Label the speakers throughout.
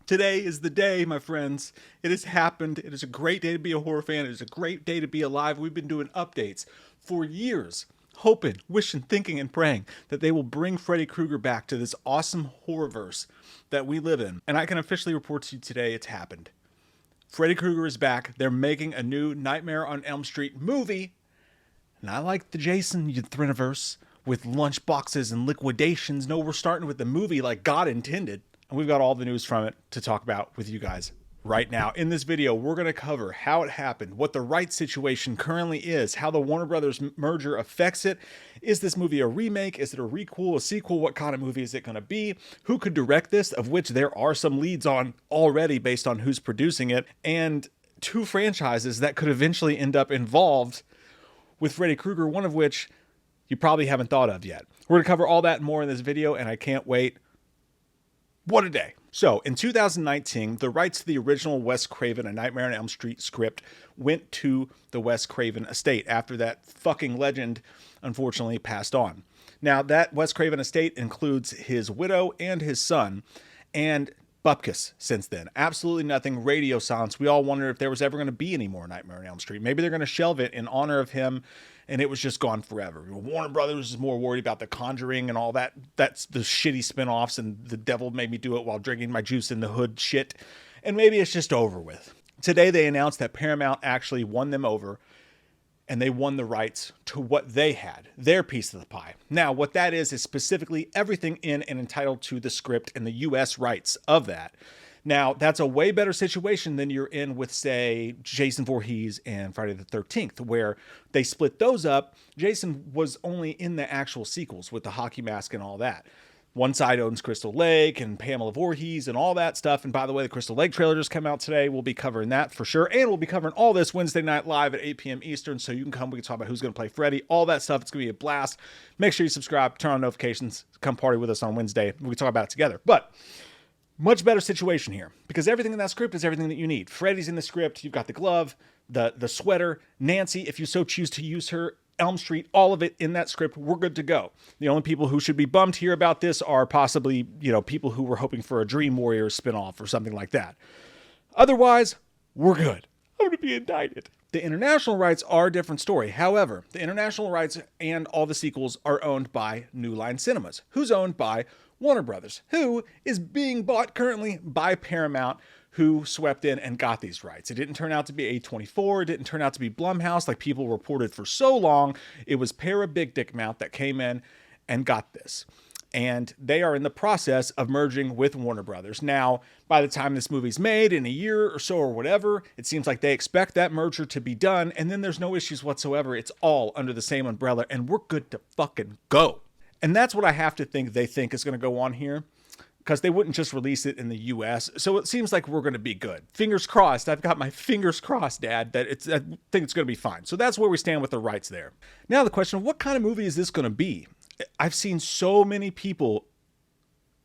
Speaker 1: Today is the day, my friends. It has happened. It is a great day to be a horror fan. It is a great day to be alive. We've been doing updates for years, hoping, wishing, thinking, and praying that they will bring Freddy Krueger back to this awesome horrorverse that we live in. And I can officially report to you today it's happened. Freddy Krueger is back. They're making a new Nightmare on Elm Street movie. Not like the Jason Thrineverse with lunchboxes and liquidations. No, we're starting with the movie like God intended. And we've got all the news from it to talk about with you guys right now. In this video, we're going to cover how it happened, what the rights situation currently is, how the Warner Brothers merger affects it. Is this movie a remake? Is it a requel, a sequel? What kind of movie is it going to be? Who could direct this, of which there are some leads on already based on who's producing it, and two franchises that could eventually end up involved with Freddy Krueger, one of which you probably haven't thought of yet. We're going to cover all that and more in this video, and I can't wait. What a day. So, in 2019, the rights to the original Wes Craven A Nightmare on Elm Street script went to the Wes Craven estate after that fucking legend unfortunately passed on. Now, that Wes Craven estate includes his widow and his son, and bupkis since then. Absolutely nothing. Radio silence. We all wondered if there was ever going to be any more Nightmare on Elm Street. Maybe they're going to shelve it in honor of him, and it was just gone forever. Warner Brothers is more worried about The Conjuring and all that. That's the shitty spinoffs and The Devil Made Me Do It While Drinking My Juice in the Hood shit. And maybe it's just over with. Today they announced that Paramount actually won them over, and they won the rights to what they had, their piece of the pie. Now, what that is specifically everything in and entitled to the script and the US rights of that. Now, that's a way better situation than you're in with, say, Jason Voorhees and Friday the 13th, where they split those up. Jason was only in the actual sequels with the hockey mask and all that. One side owns Crystal Lake and Pamela Voorhees and all that stuff. And by the way, the Crystal Lake trailer just came out today. We'll be covering that for sure. And we'll be covering all this Wednesday night live at 8 p.m. Eastern. So you can come. We can talk about who's going to play Freddy, all that stuff. It's going to be a blast. Make sure you subscribe, turn on notifications, come party with us on Wednesday. We can talk about it together. But much better situation here because everything in that script is everything that you need. Freddy's in the script. You've got the glove, the sweater, Nancy, if you so choose to use her, Elm Street, all of it in that script. We're good to go. The only people who should be bummed here about this are possibly, people who were hoping for a Dream Warriors spinoff or something like that. Otherwise, we're good. I'm going to be indicted. The international rights are a different story. However, the international rights and all the sequels are owned by New Line Cinemas, who's owned by Warner Brothers, who is being bought currently by Paramount, who swept in and got these rights. It didn't turn out to be A24. It didn't turn out to be Blumhouse like people reported for so long. It was Para Big Dick Mouth that came in and got this. And they are in the process of merging with Warner Brothers. Now, by the time this movie's made, in a year or so or whatever, it seems like they expect that merger to be done, and then there's no issues whatsoever. It's all under the same umbrella, and we're good to fucking go. And that's what I have to think they think is going to go on here, because they wouldn't just release it in the US. So it seems like we're going to be good. Fingers crossed. I've got my fingers crossed, Dad, that I think it's going to be fine. So that's where we stand with the rights there. Now the question, what kind of movie is this going to be? I've seen so many people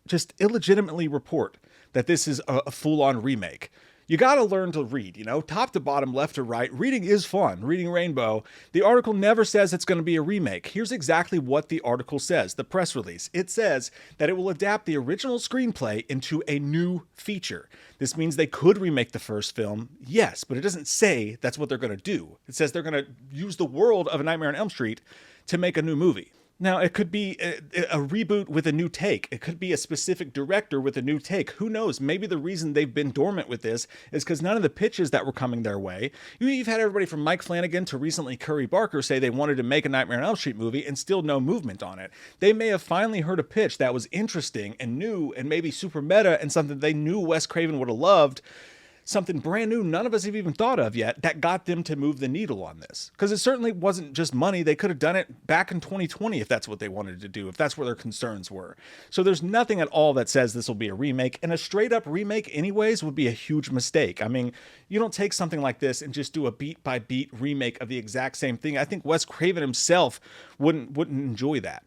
Speaker 1: just illegitimately report that this is a full-on remake. You got to learn to read, top to bottom, left to right. Reading is fun. Reading Rainbow. The article never says it's going to be a remake. Here's exactly what the article says, the press release. It says that it will adapt the original screenplay into a new feature. This means they could remake the first film, yes, but it doesn't say that's what they're going to do. It says they're going to use the world of A Nightmare on Elm Street to make a new movie. Now, it could be a reboot with a new take. It could be a specific director with a new take. Who knows? Maybe the reason they've been dormant with this is because none of the pitches that were coming their way. You've had everybody from Mike Flanagan to recently Curry Barker say they wanted to make a Nightmare on Elm Street movie and still no movement on it. They may have finally heard a pitch that was interesting and new and maybe super meta and something they knew Wes Craven would have loved. Something brand new none of us have even thought of yet that got them to move the needle on this. Because it certainly wasn't just money. They could have done it back in 2020 if that's what they wanted to do, if that's where their concerns were. So there's nothing at all that says this will be a remake. And a straight up remake anyways would be a huge mistake. I mean, you don't take something like this and just do a beat by beat remake of the exact same thing. I think Wes Craven himself wouldn't enjoy that.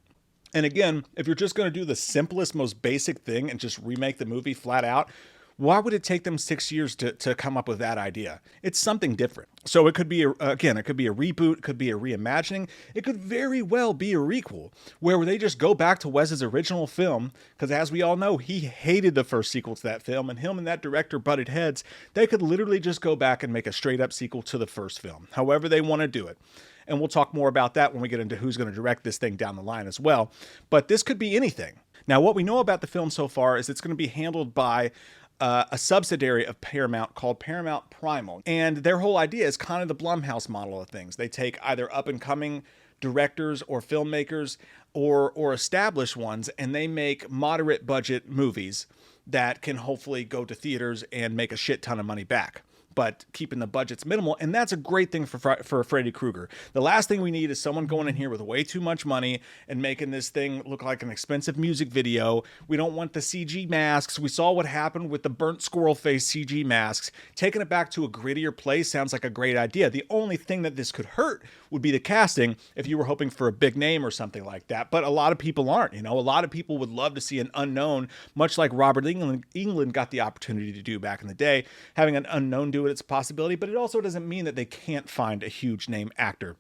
Speaker 1: And again, if you're just going to do the simplest, most basic thing and just remake the movie flat out, Why would it take them 6 years to come up with that idea? It's something different. So it could be, again, it could be a reboot, it could be a reimagining, it could very well be a requel, where they just go back to Wes's original film, because as we all know, he hated the first sequel to that film, and him and that director butted heads. They could literally just go back and make a straight up sequel to the first film, however they want to do it. And we'll talk more about that when we get into who's going to direct this thing down the line as well. But this could be anything. Now, what we know about the film so far is it's going to be handled by a subsidiary of Paramount called Paramount Primal. And their whole idea is kind of the Blumhouse model of things. They take either up-and-coming directors or filmmakers or established ones, and they make moderate budget movies that can hopefully go to theaters and make a shit ton of money back, but keeping the budgets minimal. And that's a great thing for Freddy Krueger. The last thing we need is someone going in here with way too much money and making this thing look like an expensive music video. We don't want the CG masks. We saw what happened with the burnt squirrel face CG masks. Taking it back to a grittier place sounds like a great idea. The only thing that this could hurt would be the casting if you were hoping for a big name or something like that. But a lot of people aren't, A lot of people would love to see an unknown, much like Robert Englund got the opportunity to do back in the day. Having an unknown do it's a possibility, but it also doesn't mean that they can't find a huge name actor.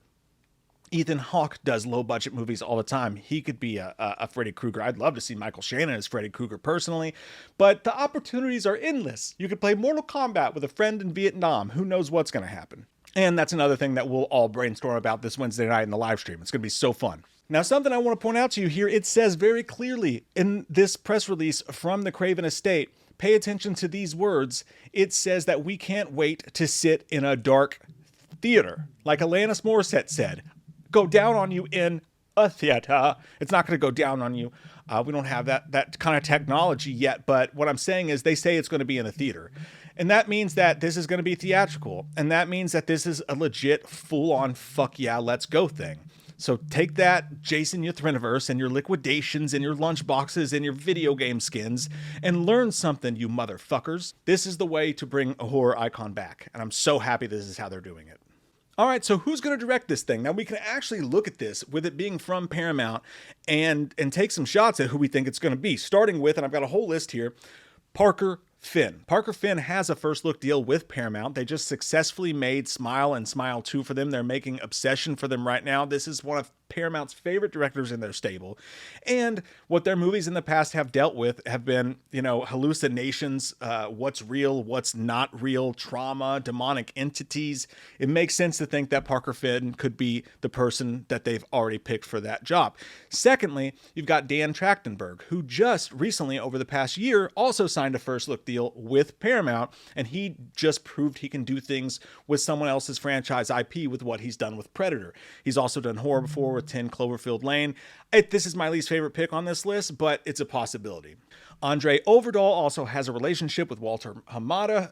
Speaker 1: Ethan Hawke does low budget movies all the time. He could be a Freddy Krueger. I'd love to see Michael Shannon as Freddy Krueger personally, but the opportunities are endless. You could play Mortal Kombat with a friend in Vietnam. Who knows what's going to happen? And that's another thing that we'll all brainstorm about this Wednesday night in the live stream. It's going to be so fun. Now, something I want to point out to you here, it says very clearly in this press release from the Craven estate, pay attention to these words. It says that we can't wait to sit in a dark theater. Like Alanis Morissette said, go down on you in a theater. It's not going to go down on you. We don't have that kind of technology yet. But what I'm saying is they say it's going to be in a theater. And that means that this is going to be theatrical. And that means that this is a legit full-on fuck yeah, let's go thing. So take that, Jason Uthriniverse, and your liquidations and your lunchboxes and your video game skins and learn something, you motherfuckers. This is the way to bring a horror icon back. And I'm so happy this is how they're doing it. All right, so who's going to direct this thing? Now, we can actually look at this with it being from Paramount and take some shots at who we think it's going to be. Starting with, and I've got a whole list here, Parker Finn. Parker Finn has a first look deal with Paramount. They just successfully made Smile and Smile 2 for them. They're making Obsession for them right now. This is one of Paramount's favorite directors in their stable. And what their movies in the past have dealt with have been, hallucinations, what's real, what's not real, trauma, demonic entities. It makes sense to think that Parker Finn could be the person that they've already picked for that job. Secondly, you've got Dan Trachtenberg, who just recently, over the past year, also signed a first look deal with Paramount, and he just proved he can do things with someone else's franchise IP with what he's done with Predator. He's also done horror before with 10 Cloverfield Lane. This is my least favorite pick on this list, but it's a possibility. Andre Overdahl also has a relationship with Walter Hamada,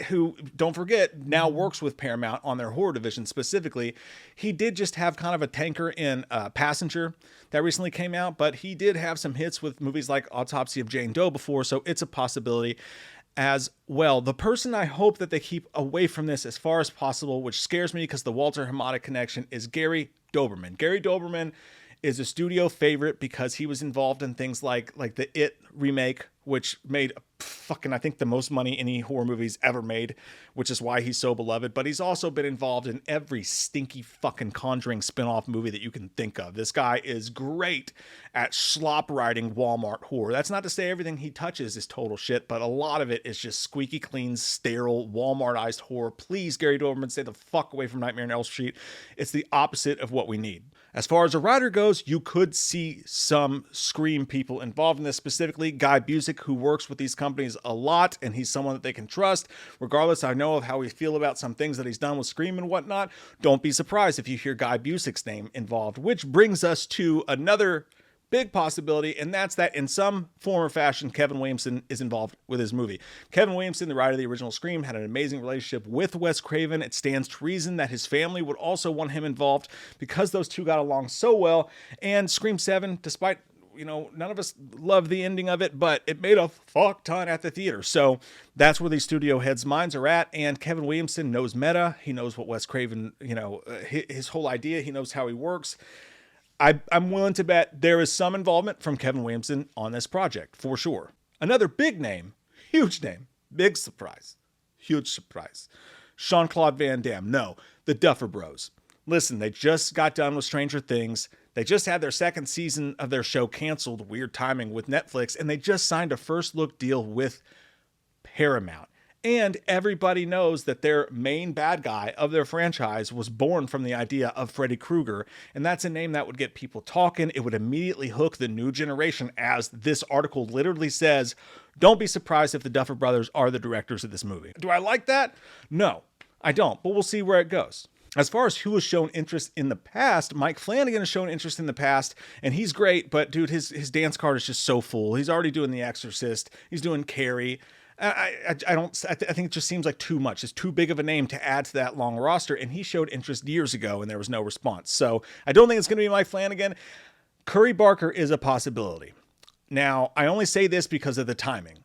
Speaker 1: who, don't forget, now works with Paramount on their horror division specifically. He did just have kind of a tanker in Passenger that recently came out, but he did have some hits with movies like Autopsy of Jane Doe before, so it's a possibility as well. The person I hope that they keep away from this as far as possible, which scares me because the Walter Hamada connection, is Gary Doberman. Gary Doberman is a studio favorite because he was involved in things like the It remake, which made I think the most money any horror movies ever made, which is why he's so beloved. But he's also been involved in every stinky fucking Conjuring spinoff movie that you can think of. This guy is great at slop writing Walmart horror. That's not to say everything he touches is total shit, but a lot of it is just squeaky clean, sterile, Walmartized horror. Please, Gary Doberman, stay the fuck away from Nightmare on Elm Street. It's the opposite of what we need. As far as a writer goes, you could see some Scream people involved in this, specifically Guy Busick, who works with these companies a lot, and he's someone that they can trust. Regardless, I know of how we feel about some things that he's done with Scream and whatnot. Don't be surprised if you hear Guy Busick's name involved, which brings us to another big possibility, and that's that in some form or fashion, Kevin Williamson is involved with his movie. Kevin Williamson, the writer of the original Scream, had an amazing relationship with Wes Craven. It stands to reason that his family would also want him involved because those two got along so well. And Scream 7, despite none of us love the ending of it, but it made a fuck ton at the theater. So that's where these studio heads' minds are at. And Kevin Williamson knows meta. He knows what Wes Craven, his whole idea. He knows how he works. I'm willing to bet there is some involvement from Kevin Williamson on this project, for sure. Another big name, Huge name. Big surprise. Huge surprise. Jean-Claude Van Damme. No, the Duffer Bros. Listen, they just got done with Stranger Things. They just had their second season of their show canceled, weird timing, with Netflix, and they just signed a first look deal with Paramount. And everybody knows that their main bad guy of their franchise was born from the idea of Freddy Krueger. And that's a name that would get people talking. It would immediately hook the new generation, as this article literally says. Don't be surprised if the Duffer Brothers are the directors of this movie. Do I like that? No, I don't, but we'll see where it goes. As far as who has shown interest in the past, Mike Flanagan has shown interest in the past, and he's great, but dude, his dance card is just so full. He's already doing The Exorcist. He's doing Carrie. I think it just seems like too much. It's too big of a name to add to that long roster, and he showed interest years ago, and there was no response. So I don't think it's going to be Mike Flanagan. Curry Barker is a possibility. Now, I only say this because of the timing.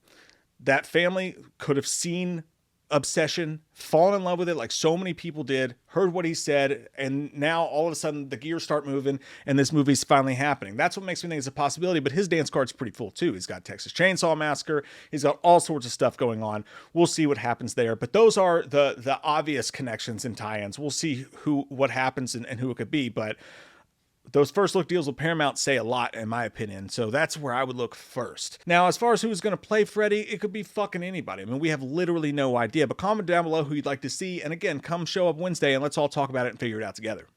Speaker 1: That family could have seen Obsession, fallen in love with it like so many people did, heard what he said, and now all of a sudden the gears start moving and this movie's finally happening. That's what makes me think it's a possibility, but his dance card's pretty full too. He's got Texas Chainsaw Massacre. He's got all sorts of stuff going on. We'll see what happens there, but those are the obvious connections and tie-ins. We'll see what happens and who it could be, but those first look deals with Paramount say a lot, in my opinion. So that's where I would look first. Now, as far as who's going to play Freddy, it could be fucking anybody. I mean, we have literally no idea. But comment down below who you'd like to see. And again, come show up Wednesday and let's all talk about it and figure it out together.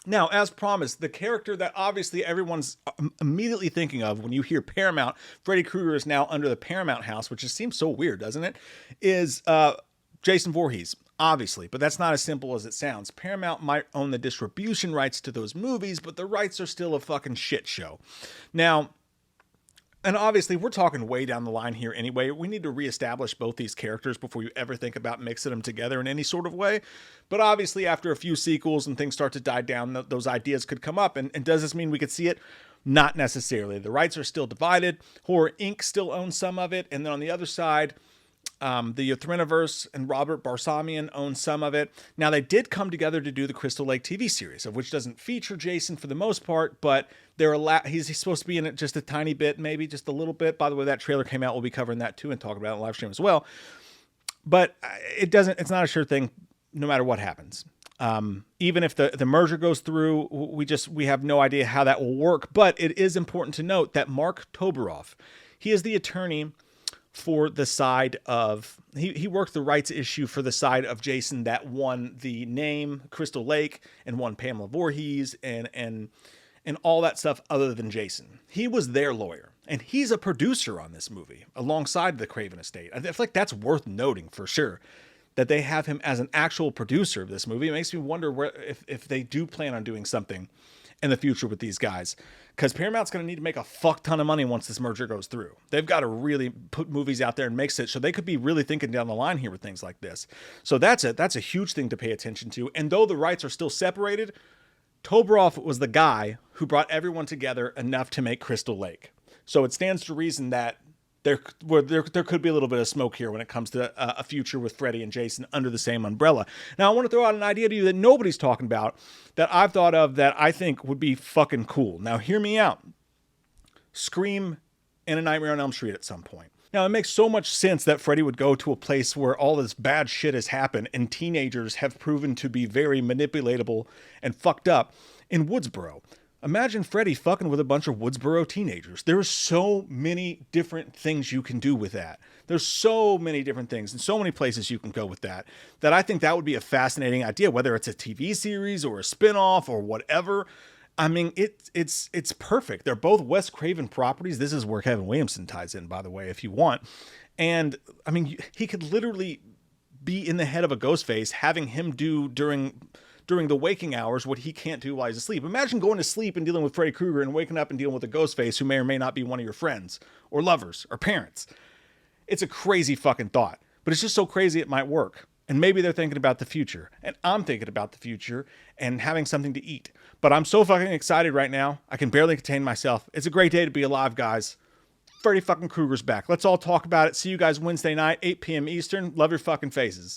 Speaker 1: Now, as promised, the character that obviously everyone's immediately thinking of when you hear Paramount, Freddy Krueger is now under the Paramount house, which just seems so weird, doesn't it? Is Jason Voorhees. Obviously, but that's not as simple as it sounds. Paramount might own the distribution rights to those movies, but the rights are still a fucking shit show. Now, and obviously we're talking way down the line here anyway. We need to reestablish both these characters before you ever think about mixing them together in any sort of way. But obviously after a few sequels and things start to die down, those ideas could come up. And does this mean we could see it? Not necessarily. The rights are still divided. Horror Inc. still owns some of it. And then on the other side, the Yothrineverse and Robert Barsamian own some of it. Now, they did come together to do the Crystal Lake TV series, of which doesn't feature Jason for the most part, but he's supposed to be in it just a tiny bit, maybe just a little bit. By the way, that trailer came out. We'll be covering that too and talking about it on live stream as well. But it's not a sure thing no matter what happens. Even if the merger goes through, we have no idea how that will work. But it is important to note that Mark Toberoff, he is the attorney for the side of, he worked the rights issue for the side of Jason that won the name Crystal Lake and won Pamela Voorhees and all that stuff other than Jason. He was their lawyer, and he's a producer on this movie alongside the Craven estate. I feel like that's worth noting for sure, that they have him as an actual producer of this movie. It makes me wonder if they do plan on doing something in the future with these guys, because Paramount's going to need to make a fuck ton of money once this merger goes through. They've got to really put movies out there and mix it, so they could be really thinking down the line here with things like this. So that's a huge thing to pay attention to. And though the rights are still separated, Toberoff was the guy who brought everyone together enough to make Crystal Lake. So it stands to reason that there could be a little bit of smoke here when it comes to a future with Freddy and Jason under the same umbrella. Now, I want to throw out an idea to you that nobody's talking about, that I've thought of, that I think would be fucking cool. Now, hear me out. Scream and A Nightmare on Elm Street at some point. Now, it makes so much sense that Freddy would go to a place where all this bad shit has happened and teenagers have proven to be very manipulatable and fucked up in Woodsboro. Imagine Freddy fucking with a bunch of Woodsboro teenagers. There are so many different things you can do with that. There's so many different things and so many places you can go with that I think that would be a fascinating idea, whether it's a TV series or a spinoff or whatever. I mean, it's perfect. They're both Wes Craven properties. This is where Kevin Williamson ties in, by the way, if you want. And I mean, he could literally be in the head of a Ghostface, having him do during the waking hours what he can't do while he's asleep. Imagine going to sleep and dealing with Freddy Krueger and waking up and dealing with a Ghostface who may or may not be one of your friends or lovers or parents. It's a crazy fucking thought, but it's just so crazy it might work. And maybe they're thinking about the future, and I'm thinking about the future and having something to eat. But I'm so fucking excited right now. I can barely contain myself. It's a great day to be alive, guys. Freddy fucking Krueger's back. Let's all talk about it. See you guys Wednesday night, 8 p.m. Eastern. Love your fucking faces.